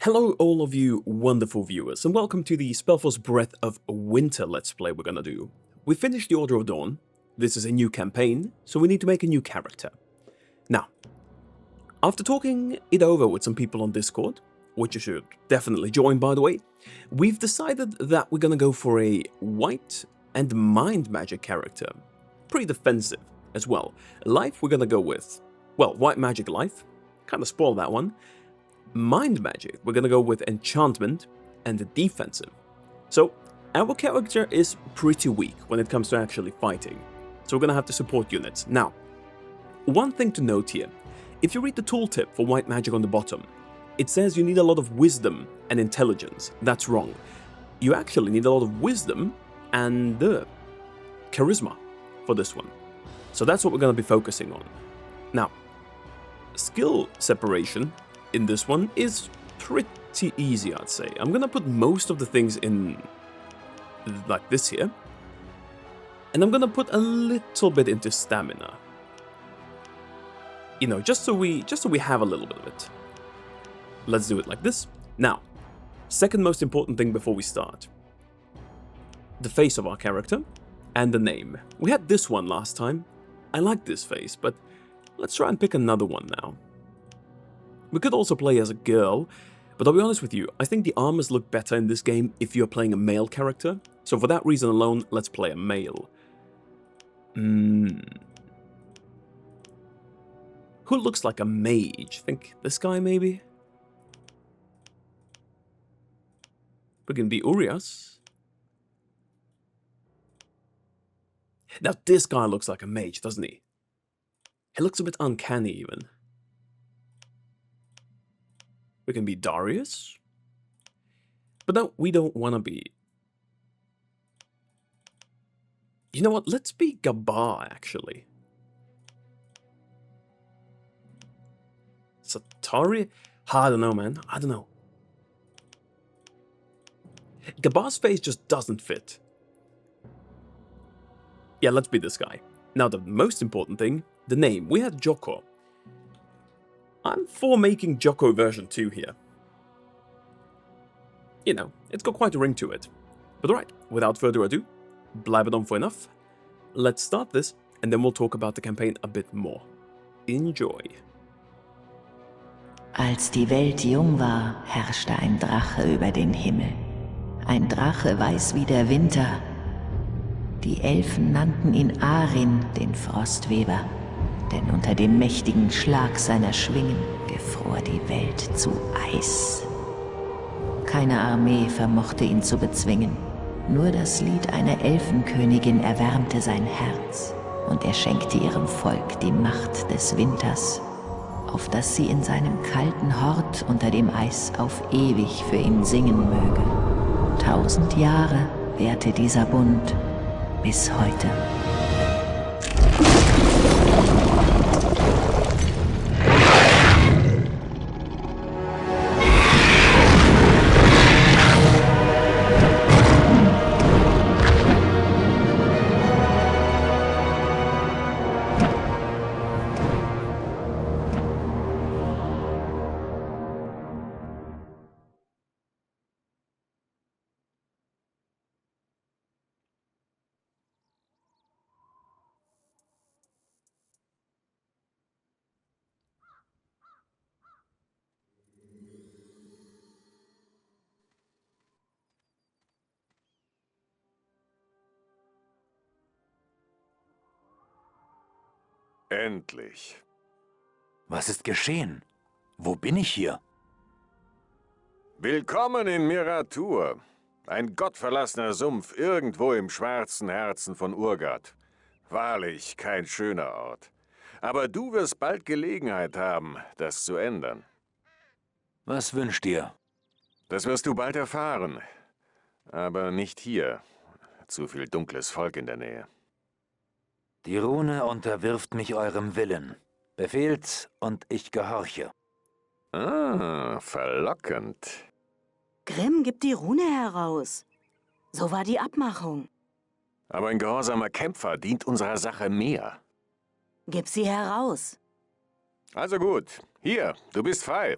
Hello all of you wonderful viewers, and welcome to the SpellForce Breath of Winter Let's Play we're gonna do. We finished the Order of Dawn. This is a new campaign, so we need to make a new character. Now, after talking it over with some people on Discord, which you should definitely join by the way, we've decided that we're gonna go for a white and mind magic character. Pretty defensive as well. Life we're gonna go with, well, white magic life, kinda spoiled that one. Mind magic, we're gonna go with enchantment and the defensive. So our character is pretty weak when it comes to actually fighting, so we're gonna have to support units. Now, one thing to note here, if you read the tooltip for white magic on the bottom, it says you need a lot of wisdom and intelligence. That's wrong. You actually need a lot of wisdom and charisma for this one. So that's what we're gonna be focusing on. Now, skill separation in this one is pretty easy, I'd say. I'm gonna put most of the things in like this here, and I'm gonna put a little bit into stamina. You know, just so we have a little bit of it. Let's do it like this. Now, second most important thing before we start. The face of our character and the name. We had this one last time. I like this face, but let's try and pick another one now. We could also play as a girl, but I'll be honest with you, I think the armors look better in this game if you're playing a male character, so for that reason alone, let's play a male. Who looks like a mage? Think this guy maybe? We can be Urias. Now this guy looks like a mage, doesn't he? He looks a bit uncanny even. We can be Darius. But no, we don't want to be. You know what? Let's be Gabar, actually. Satari? I don't know, man. I don't know. Gabar's face just doesn't fit. Yeah, let's be this guy. Now, the most important thing, the name. We had Joko. I'm for making Joko version 2 here. You know, it's got quite a ring to it. But alright, without further ado, blabbered on for enough. Let's start this, and then we'll talk about the campaign a bit more. Enjoy. Als die Welt jung war, herrschte ein Drache über den Himmel. Ein Drache weiß wie der Winter. Die Elfen nannten ihn Arin, den Frostweber. Denn unter dem mächtigen Schlag seiner Schwingen gefror die Welt zu Eis. Keine Armee vermochte ihn zu bezwingen. Nur das Lied einer Elfenkönigin erwärmte sein Herz und er schenkte ihrem Volk die Macht des Winters, auf dass sie in seinem kalten Hort unter dem Eis auf ewig für ihn singen möge. 1000 Jahre währte dieser Bund bis heute. Endlich. Was ist geschehen? Wo bin ich hier? Willkommen in Mirraw Thur. Ein gottverlassener Sumpf irgendwo im schwarzen Herzen von Urgath. Wahrlich kein schöner Ort. Aber du wirst bald Gelegenheit haben, das zu ändern. Was wünscht ihr? Das wirst du bald erfahren. Aber nicht hier. Zu viel dunkles Volk in der Nähe. Die Rune unterwirft mich eurem Willen. Befehlt und ich gehorche. Ah, verlockend. Grimm gibt die Rune heraus. So war die Abmachung. Aber ein gehorsamer Kämpfer dient unserer Sache mehr. Gib sie heraus. Also gut, hier, du bist frei.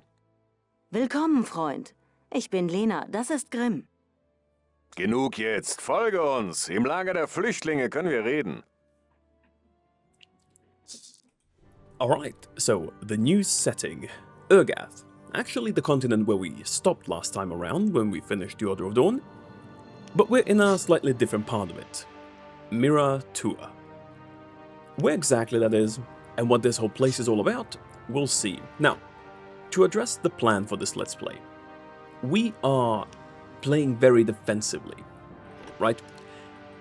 Willkommen, Freund. Ich bin Lena, das ist Grimm. Genug jetzt, folge uns. Im Lager der Flüchtlinge können wir reden. Alright, so the new setting. Urgath. Actually the continent where we stopped last time around when we finished the Order of Dawn. But we're in a slightly different part of it. Mirraw Thur. Where exactly that is, and what this whole place is all about, we'll see. Now, to address the plan for this Let's Play, we are playing very defensively, right?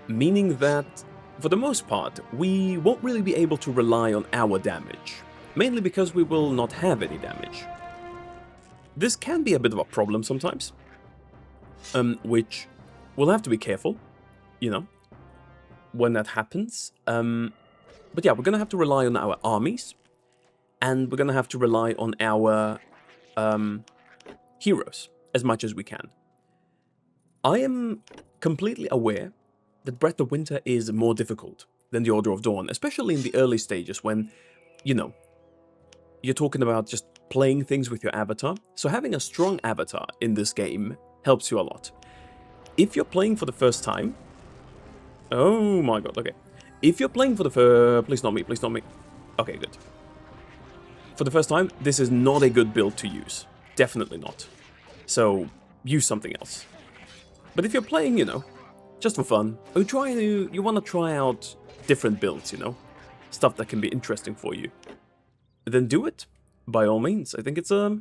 Meaning that, for the most part, we won't really be able to rely on our damage, mainly because we will not have any damage. This can be a bit of a problem sometimes, which we'll have to be careful, you know, when that happens. But yeah, we're gonna have to rely on our armies, and we're gonna have to rely on our heroes as much as we can. I am completely aware that Breath of Winter is more difficult than the Order of Dawn, especially in the early stages when, you know, you're talking about just playing things with your avatar. So having a strong avatar in this game helps you a lot. If you're playing for the first time... Oh my god, okay. If you're playing for the first... Please not me, please not me. Okay, good. For the first time, this is not a good build to use. Definitely not. So, use something else. But if you're playing, you know, just for fun, or you want to try out different builds, you know, stuff that can be interesting for you, then do it, by all means. I think it's a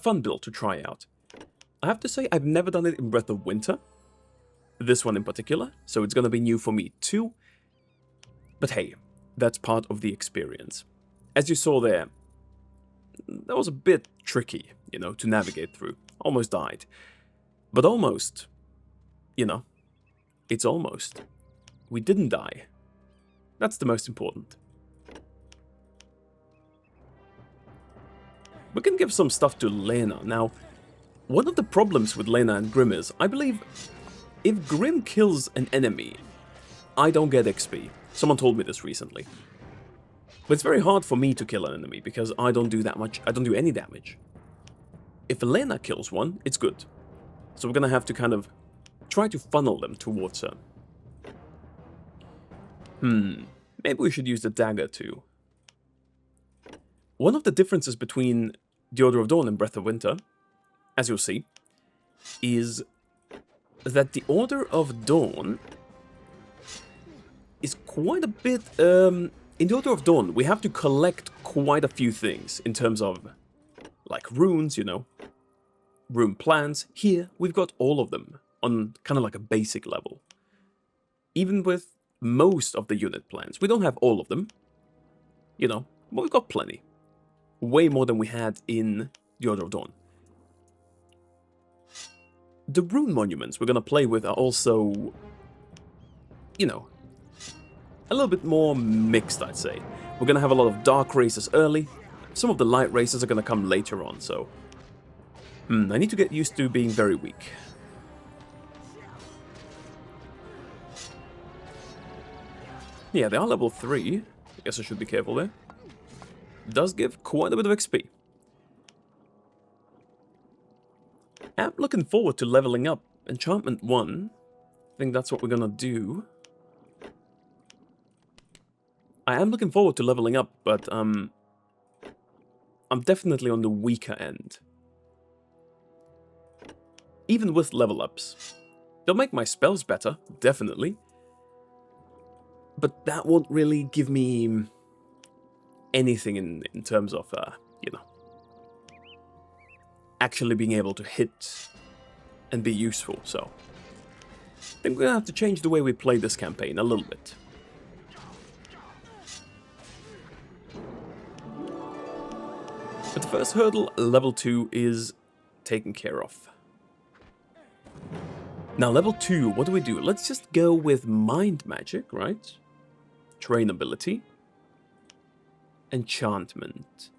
fun build to try out. I have to say, I've never done it in Breath of Winter, this one in particular, so it's going to be new for me too. But hey, that's part of the experience. As you saw there, that was a bit tricky, you know, to navigate through. Almost died. But almost, you know, it's almost. We didn't die. That's the most important. We can give some stuff to Lena. Now, one of the problems with Lena and Grimm is, I believe, if Grimm kills an enemy, I don't get XP. Someone told me this recently. But it's very hard for me to kill an enemy, because I don't do that much, I don't do any damage. If Lena kills one, it's good. So we're gonna have to kind of try to funnel them towards her. Maybe we should use the dagger too. One of the differences between the Order of Dawn and Breath of Winter, as you'll see, is that the Order of Dawn is quite a bit... in the Order of Dawn, we have to collect quite a few things in terms of, like, runes, you know, rune plants. Here, we've got all of them on kind of like a basic level. Even with most of the unit plants. We don't have all of them, you know, but we've got plenty. Way more than we had in the Order of Dawn. The rune monuments we're gonna play with are also, you know, a little bit more mixed, I'd say. We're gonna have a lot of dark races early. Some of the light races are gonna come later on, so... I need to get used to being very weak. Yeah, they are level 3. I guess I should be careful there. Does give quite a bit of XP. I'm looking forward to leveling up. Enchantment 1. I think that's what we're gonna do. I am looking forward to leveling up, but I'm definitely on the weaker end. Even with level ups. They'll make my spells better, definitely. But that won't really give me anything in terms of, you know, actually being able to hit and be useful, so... I think we're gonna have to change the way we play this campaign a little bit. But the first hurdle, level 2, is taken care of. Now, level 2, what do? Let's just go with Mind Magic, right? Train ability. Enchantment.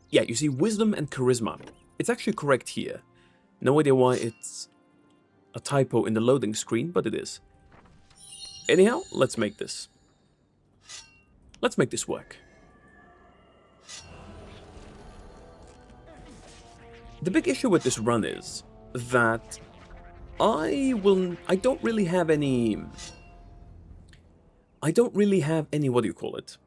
Yeah, you see, Wisdom and Charisma. It's actually correct here. No idea why it's a typo in the loading screen, but it is. Anyhow, let's make this. Let's make this work. The big issue with this run is that I don't really have any, what do you call it?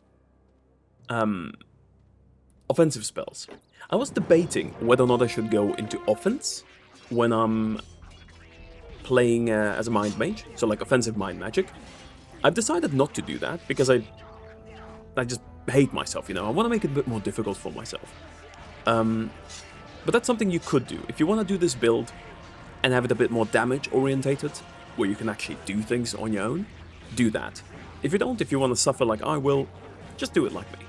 Offensive spells. I was debating whether or not I should go into offense when I'm playing as a mind mage, so like offensive mind magic. I've decided not to do that because I just hate myself, you know. I want to make it a bit more difficult for myself. But that's something you could do. If you want to do this build and have it a bit more damage orientated, where you can actually do things on your own, do that. If you don't, if you want to suffer like I will, just do it like me.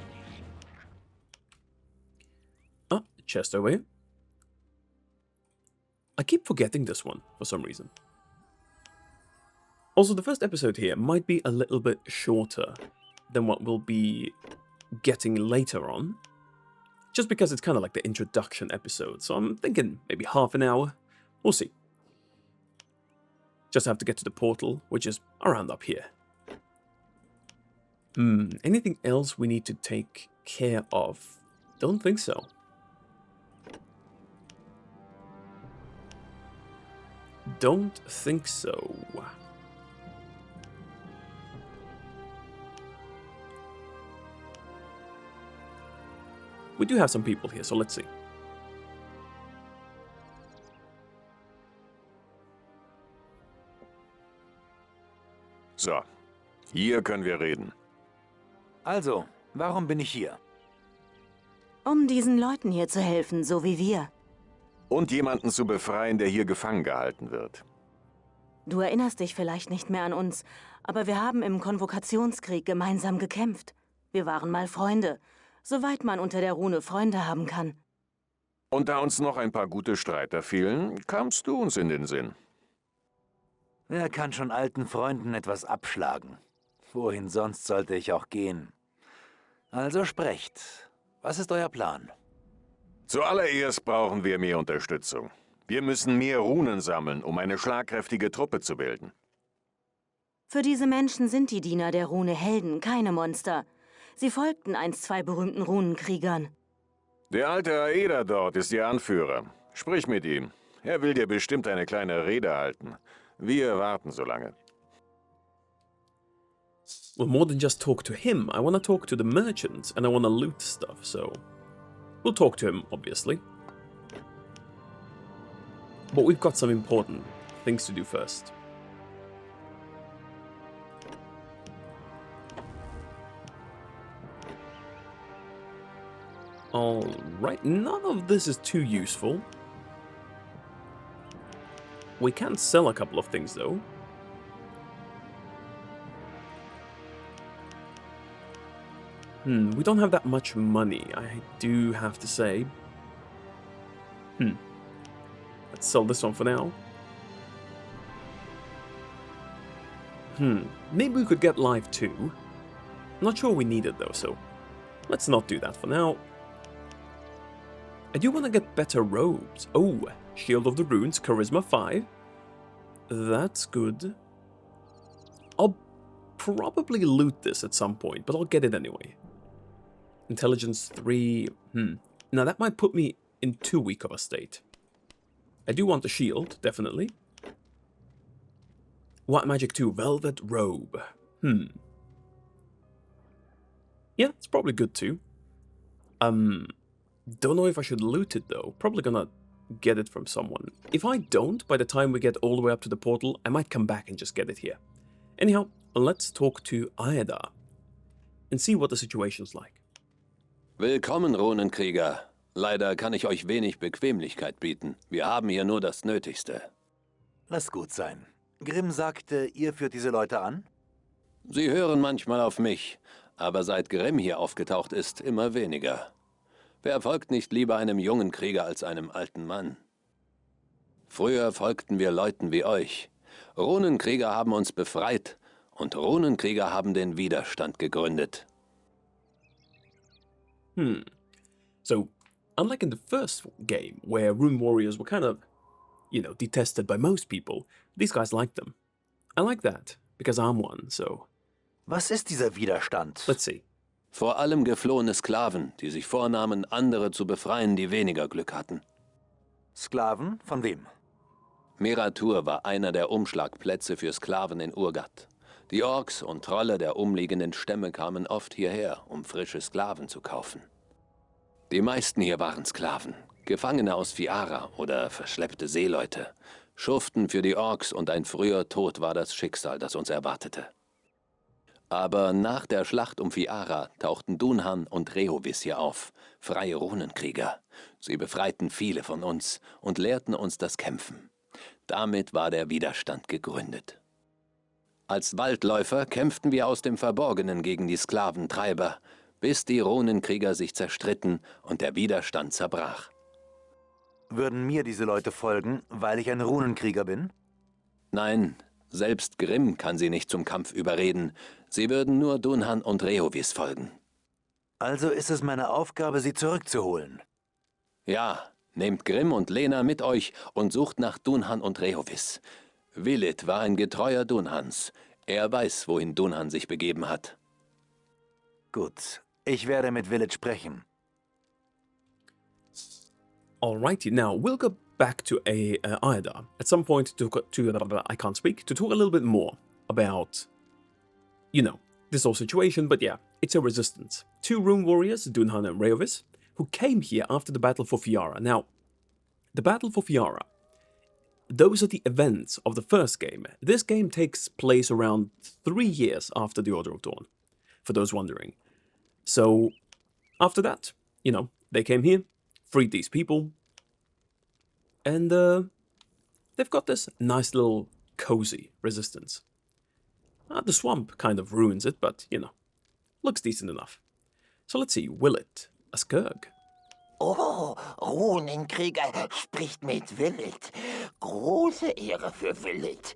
Ah, chest over here. I keep forgetting this one for some reason. Also, the first episode here might be a little bit shorter than what we'll be getting later on. Just because it's kind of like the introduction episode, so I'm thinking maybe half an hour. We'll see. Just have to get to the portal, which is around up here. Anything else we need to take care of? Don't think so. Don't think so. We do have some people here, so let's see. So, hier können wir reden. Also, warum bin ich hier? Um diesen Leuten hier zu helfen, so wie wir. Und jemanden zu befreien, der hier gefangen gehalten wird. Du erinnerst dich vielleicht nicht mehr an uns, aber wir haben im Konvokationskrieg gemeinsam gekämpft. Wir waren mal Freunde, soweit man unter der Rune Freunde haben kann. Und da uns noch ein paar gute Streiter fehlen, kamst du uns in den Sinn. Wer kann schon alten Freunden etwas abschlagen? Wohin sonst sollte ich auch gehen? Also sprecht. Was ist euer Plan? Zuallererst brauchen wir mehr Unterstützung. Wir müssen mehr Runen sammeln, um eine schlagkräftige Truppe zu bilden. Für diese Menschen sind die Diener der Rune Helden, keine Monster. Sie folgten einst 2 berühmten Runenkriegern. Der alte Aeda dort ist ihr Anführer. Sprich mit ihm. Er will dir bestimmt eine kleine Rede halten. Wir warten so lange. Well, more than just talk to him, I want to talk to the merchants and I want to loot stuff, so we'll talk to him, obviously. But we've got some important things to do first. Alright, none of this is too useful. We can sell a couple of things, though. We don't have that much money, I do have to say. Let's sell this one for now. Maybe we could get live too. I'm not sure we need it though, so let's not do that for now. I do want to get better robes. Oh, Shield of the Runes, Charisma 5. That's good. I'll probably loot this at some point, but I'll get it anyway. Intelligence 3. Now that might put me in too weak of a state. I do want the shield, definitely. White Magic 2, Velvet Robe. Yeah, it's probably good too. Don't know if I should loot it though. Probably gonna get it from someone. If I don't, by the time we get all the way up to the portal, I might come back and just get it here. Anyhow, let's talk to Aeda and see what the situation's like. Willkommen, Runenkrieger. Leider kann ich euch wenig Bequemlichkeit bieten. Wir haben hier nur das Nötigste. Lass gut sein. Grimm sagte, ihr führt diese Leute an? Sie hören manchmal auf mich, aber seit Grimm hier aufgetaucht ist, immer weniger. Wer folgt nicht lieber einem jungen Krieger als einem alten Mann? Früher folgten wir Leuten wie euch. Runenkrieger haben uns befreit und Runenkrieger haben den Widerstand gegründet. So, unlike in the first game, where Rune Warriors were kind of, you know, detested by most people, these guys like them. I like that, because I'm one, so... Was ist dieser Widerstand? Let's see. Vor allem geflohene Sklaven, die sich vornahmen, andere zu befreien, die weniger Glück hatten. Sklaven? Von wem? Mirraw Thur war einer der Umschlagplätze für Sklaven in Urgath. Die Orks und Trolle der umliegenden Stämme kamen oft hierher, um frische Sklaven zu kaufen. Die meisten hier waren Sklaven, Gefangene aus Fiara oder verschleppte Seeleute, schuften für die Orks und ein früher Tod war das Schicksal, das uns erwartete. Aber nach der Schlacht um Fiara tauchten Dunhan und Rehovis hier auf, freie Runenkrieger. Sie befreiten viele von uns und lehrten uns das Kämpfen. Damit war der Widerstand gegründet. Als Waldläufer kämpften wir aus dem Verborgenen gegen die Sklaventreiber, bis die Runenkrieger sich zerstritten und der Widerstand zerbrach. Würden mir diese Leute folgen, weil ich ein Runenkrieger bin? Nein, selbst Grimm kann sie nicht zum Kampf überreden. Sie würden nur Dunhan und Rehovis folgen. Also ist es meine Aufgabe, sie zurückzuholen. Ja, nehmt Grimm und Lena mit euch und sucht nach Dunhan und Rehovis. Willith war ein Getreuer Dunhans. Er weiß, wohin Dunhan sich begeben hat. Gut, ich werde mit Willith sprechen. Alrighty, now we'll go back to Aida at some point to I can't speak, to talk a little bit more about, you know, this whole situation, but yeah, it's a resistance. Two rune warriors, Dunhan and Rehovis, who came here after the Battle for Fiara. Now, the Battle for Fiara, those are the events of the first game. This game takes place around 3 years after the Order of Dawn, for those wondering. So, after that, you know, they came here, freed these people, and they've got this nice little cozy resistance. The swamp kind of ruins it, but, you know, looks decent enough. So let's see, Willith, a Skurg. Oh, Runenkrieger spricht mit Willith. Große Ehre für Willith.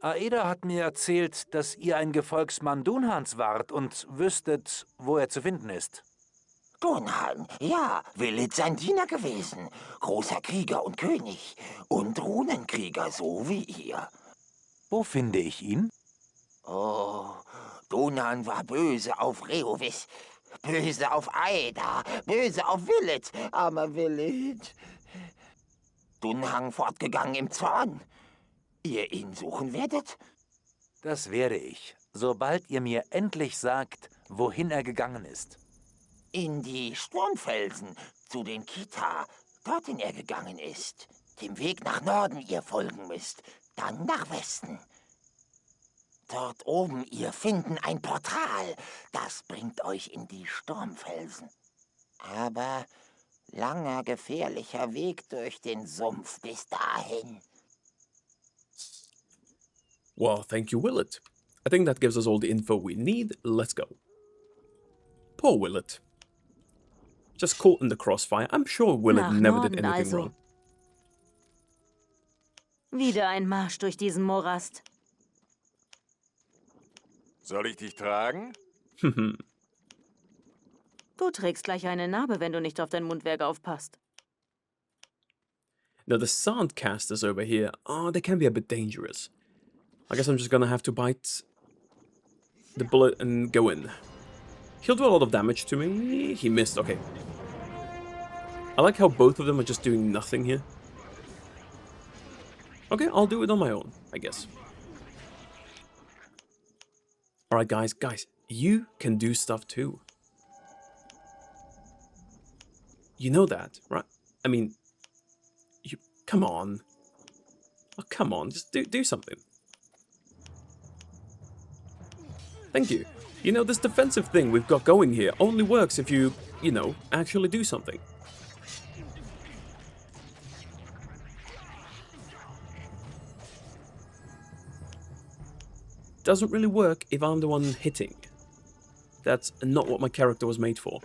Aida hat mir erzählt, dass ihr ein Gefolgsmann Dunhans wart und wüsstet, wo er zu finden ist. Dunhan, ja, Willith sein Diener gewesen. Großer Krieger und König. Und Runenkrieger, so wie ihr. Wo finde ich ihn? Oh, Dunhan war böse auf Rehovis. Böse auf Aida, böse auf Willith, armer Willith. Dunhan fortgegangen im Zorn. Ihr ihn suchen werdet? Das werde ich, sobald ihr mir endlich sagt, wohin er gegangen ist. In die Sturmfelsen, zu den Kita, dorthin er gegangen ist. Dem Weg nach Norden ihr folgen müsst, dann nach Westen. Dort oben ihr finden ein Portal, das bringt euch in die Sturmfelsen. Aber langer, gefährlicher Weg durch den Sumpf bis dahin. Well, thank you, Willith. I think that gives us all the info we need. Let's go. Poor Willith. Just caught in the crossfire. I'm sure Willith Nach never did Norden anything also. wrong. Wieder ein Marsch durch diesen Morast. Soll ich dich tragen? Du trägst gleich eine Narbe, wenn du nicht auf dein Mundwerk aufpasst. Now, the Sandcasters over here, they can be a bit dangerous. I guess I'm just gonna have to bite the bullet and go in. He'll do a lot of damage to me. He missed, okay. I like how both of them are just doing nothing here. Okay, I'll do it on my own, I guess. Alright, guys, you can do stuff too. You know that, right? I mean, come on. Oh, come on, just do something. Thank you. You know, this defensive thing we've got going here only works if you know, actually do something. Doesn't really work if I'm the one hitting. That's not what my character was made for.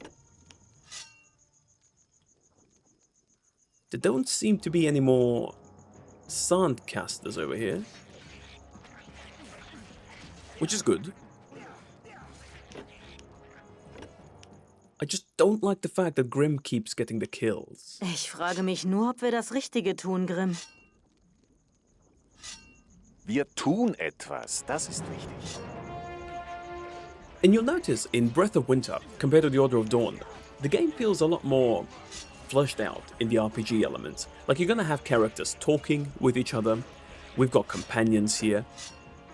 There don't seem to be any more Sandcasters over here. Which is good. I just don't like the fact that Grimm keeps getting the kills. Ich frage mich nur, ob wir das Richtige tun, Grimm. Wir tun etwas, das ist wichtig. And you'll notice in Breath of Winter, compared to the Order of Dawn, the game feels a lot more fleshed out in the RPG elements. Like, you're gonna have characters talking with each other. We've got companions here.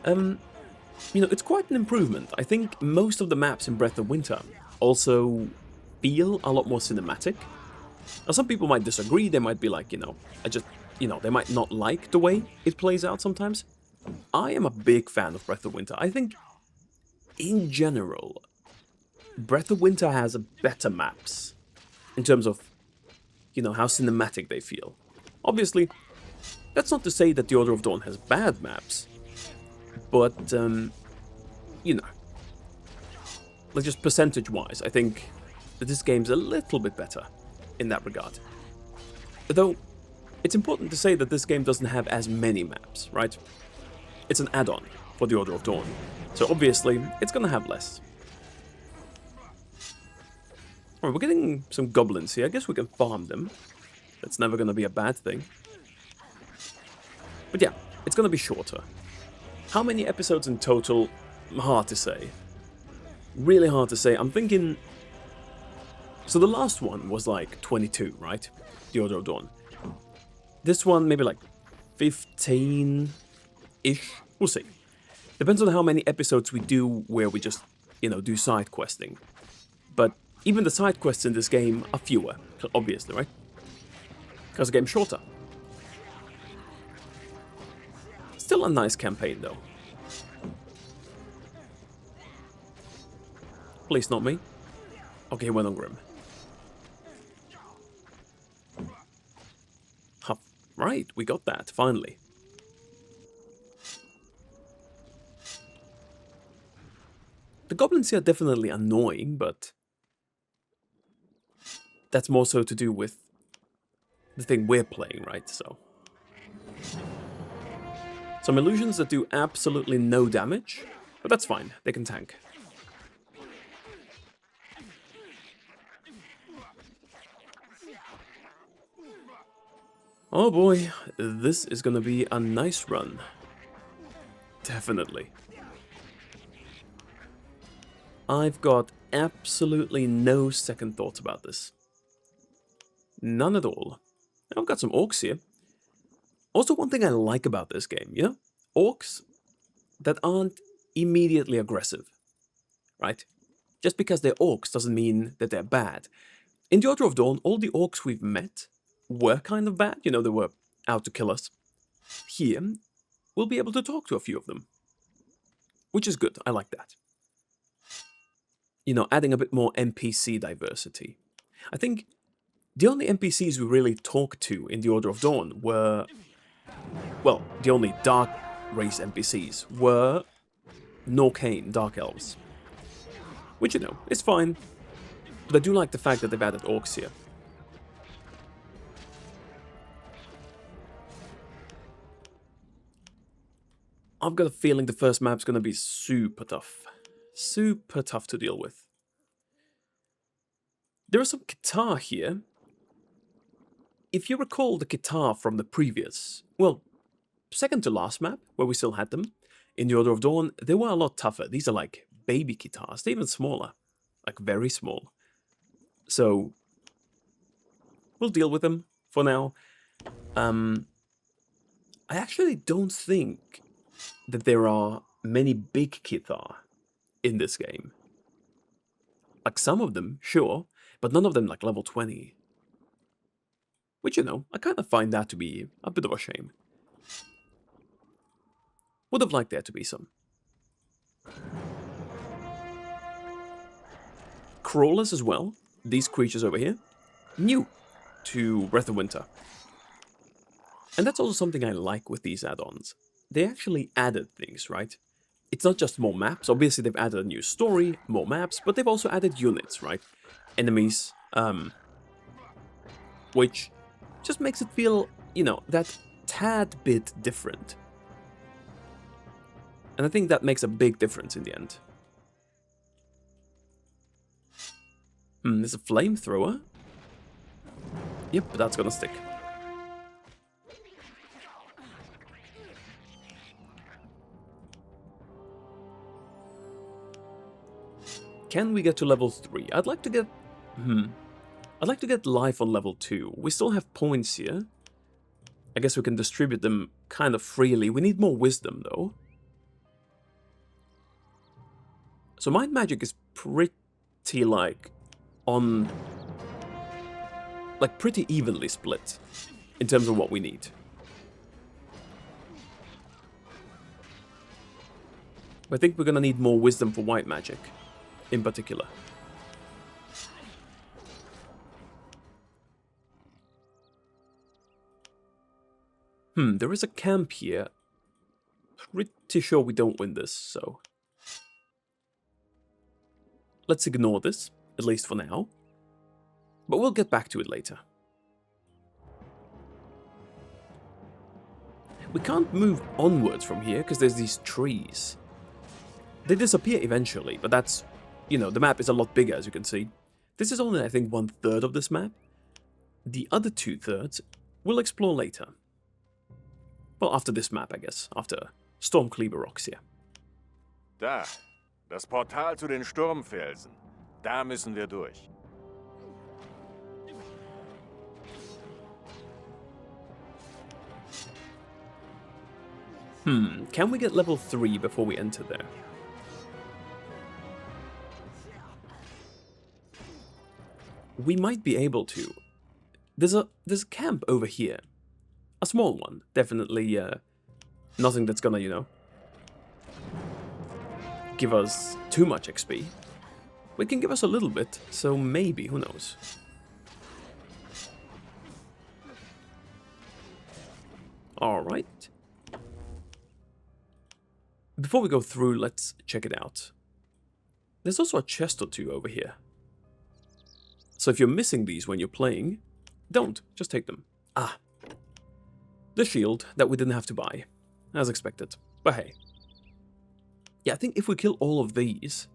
You know, it's quite an improvement. I think most of the maps in Breath of Winter also feel a lot more cinematic. Now, some people might disagree. They might be like, they might not like the way it plays out sometimes. I am a big fan of Breath of Winter. I think, in general, Breath of Winter has better maps in terms of, how cinematic they feel. Obviously, that's not to say that the Order of Dawn has bad maps, but, like just percentage-wise, I think that this game's a little bit better in that regard. Though, it's important to say that this game doesn't have as many maps, right? It's an add-on for the Order of Dawn, so obviously, it's gonna have less. Alright, we're getting some goblins here. I guess we can farm them. That's never gonna be a bad thing. But yeah, it's gonna be shorter. How many episodes in total? Hard to say. Really hard to say. I'm thinking... So the last one was like 22, right? The Order of Dawn. This one, maybe like 15-ish. We'll see. Depends on how many episodes we do where we just, do side questing. But even the side quests in this game are fewer, obviously, right? Because the game's shorter. Still a nice campaign, though. Please, not me. Okay, he went on Grim. Right, we got that, finally. The goblins here are definitely annoying, but that's more so to do with the thing we're playing, right? So some illusions that do absolutely no damage, but that's fine, they can tank. Oh boy, this is gonna be a nice run. Definitely. I've got absolutely no second thoughts about this. None at all. I've got some orcs here. Also, one thing I like about this game, orcs that aren't immediately aggressive, right? Just because they're orcs doesn't mean that they're bad. In the Order of Dawn, all the orcs we've met were kind of bad, they were out to kill us. Here, we'll be able to talk to a few of them. Which is good, I like that. Adding a bit more NPC diversity. I think the only NPCs we really talked to in the Order of Dawn were... Well, the only Dark Race NPCs were Norcane, Dark Elves. Which, is fine. But I do like the fact that they've added orcs here. I've got a feeling the first map's gonna be super tough. Super tough to deal with. There is some guitar here. If you recall the guitar from the previous, well, second to last map, where we still had them, in the Order of Dawn, they were a lot tougher. These are like baby guitars. They're even smaller. Like very small. So, we'll deal with them for now. I actually don't think that there are many big guitar in this game. Like some of them, sure, but none of them like level 20. Which, I kind of find that to be a bit of a shame. Would have liked there to be some. Crawlers as well, these creatures over here, new to Breath of Winter. And that's also something I like with these add-ons. They actually added things, right? It's not just more maps. Obviously, they've added a new story, more maps, but they've also added units, right? Enemies, which just makes it feel, that tad bit different. And I think that makes a big difference in the end. There's a flamethrower. Yep, but that's gonna stick. Can we get to level 3? I'd like to get... I'd like to get life on level 2. We still have points here. I guess we can distribute them kind of freely. We need more wisdom, though. So mind magic is pretty, like, on... like, pretty evenly split in terms of what we need. I think we're gonna need more wisdom for white magic, in particular. There is a camp here. Pretty sure we don't win this, so... let's ignore this, at least for now. But we'll get back to it later. We can't move onwards from here, because there's these trees. They disappear eventually, but that's... you know, the map is a lot bigger, as you can see. This is only, I think, 1/3 of this map. The other 2/3 we'll explore later. Well, after this map, I guess. After Stormcleaver Rocks here. Da, das Portal zu den Sturmfelsen. Da müssen wir durch. Can we get level 3 before we enter there? We might be able to. There's a camp over here. A small one. Definitely nothing that's gonna, you know, give us too much XP. It can give us a little bit, so maybe, who knows. Alright. Before we go through, let's check it out. There's also a chest or two over here. So if you're missing these when you're playing, don't. Just take them. Ah. The shield that we didn't have to buy, as expected. But hey. Yeah, I think if we kill all of these,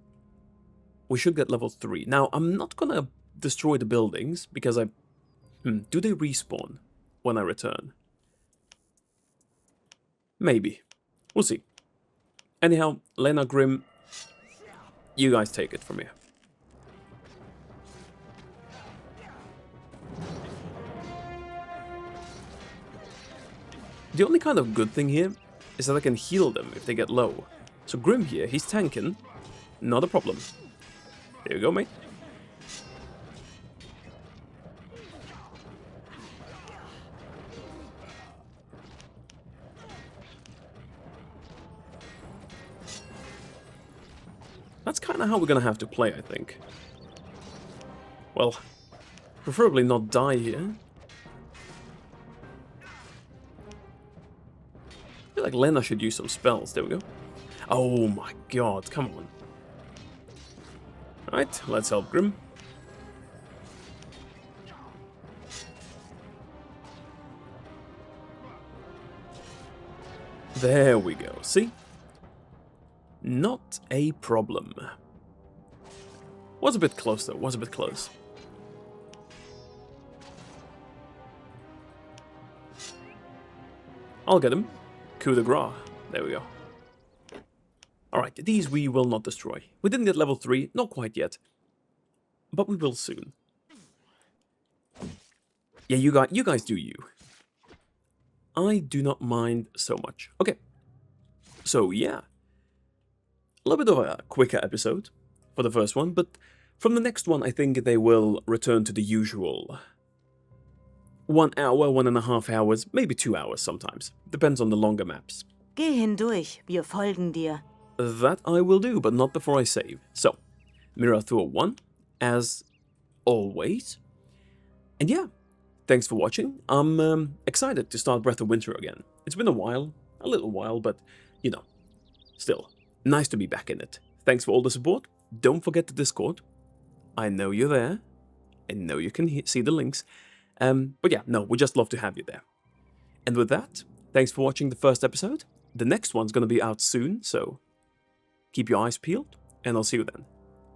we should get level 3. Now, I'm not gonna destroy the buildings, because I... do they respawn when I return? Maybe. We'll see. Anyhow, Lena, Grimm, you guys take it from here. The only kind of good thing here is that I can heal them if they get low. So Grimm here, he's tanking. Not a problem. There you go, mate. That's kind of how we're going to have to play, I think. Well, preferably not die here. I feel like Lena should use some spells. There we go. Oh my god, come on. Alright, let's help Grimm. There we go, see? Not a problem. Was a bit close though, was a bit close. I'll get him. Coup de grace. There we go. Alright, these we will not destroy. We didn't get level 3, not quite yet. But we will soon. Yeah, you guys do you. I do not mind so much. Okay. So, yeah. A little bit of a quicker episode for the first one, but from the next one I think they will return to the usual 1 hour, 1.5 hours, maybe 2 hours sometimes. Depends on the longer maps. Geh hindurch, wir folgen dir. That I will do, but not before I save. So, Mirraw Thur 1, as always. And yeah, thanks for watching. I'm excited to start Breath of Winter again. It's been a little while, but, you know, still, nice to be back in it. Thanks for all the support. Don't forget the Discord. I know you're there. I know you can see the links. But yeah, no, we just love to have you there. And with that, thanks for watching the first episode. The next one's going to be out soon, so keep your eyes peeled, and I'll see you then.